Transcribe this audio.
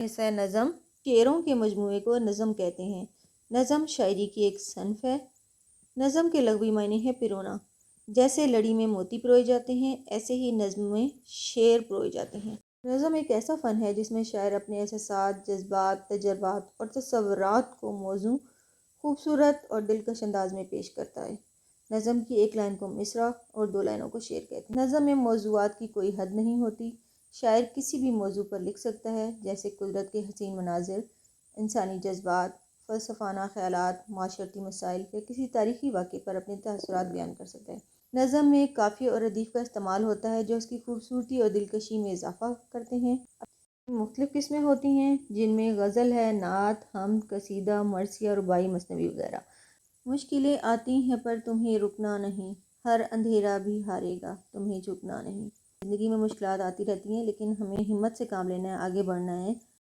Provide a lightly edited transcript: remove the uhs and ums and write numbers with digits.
ऐसा नज़म शेरों के मजमूए को नज़म कहते हैं। नज़म शायरी की एक सनफ़ है। नज़म के लग़वी मायने है पिरोना। जैसे लड़ी में मोती पिरोए जाते हैं, ऐसे ही नज़्म में शेर पिरोए जाते हैं। नज़म एक ऐसा फ़न है जिसमें शायर अपने एहसासात, जज्बात, तजर्बात और तसव्वुरात को मौज़ूं, खूबसूरत और दिलकश अंदाज में पेश करता है। नज़म की एक लाइन को मिसरा और दो लाइनों को शेर कहते हैं। नज़म में मौज़ूआत की कोई हद नहीं होती। शायर किसी भी मौजू पर लिख सकता है, जैसे कुदरत के हसीन मनाजिर, इंसानी जज्बात, फ़लसफ़ाना ख़यालात, माशरती मसाइल या किसी तारीख़ी वाक़े पर अपने तअस्सुरात बयान कर सकता है। नज़म में काफ़िया और रदीफ़ का इस्तेमाल होता है, जो उसकी खूबसूरती और दिलकशी में इजाफ़ा करते हैं। मुख्तलिफ़ किस्में होती हैं, जिनमें गज़ल है, नात, हम्द, कसीदा, मरसिया, रुबाई, मसनवी वगैरह। मुश्किलें आती हैं पर तुम्हें रुकना नहीं, हर अंधेरा भी हारेगा, तुम्हें झुकना नहीं। ज़िंदगी में मुश्किलात आती रहती हैं, लेकिन हमें हिम्मत से काम लेना है, आगे बढ़ना है।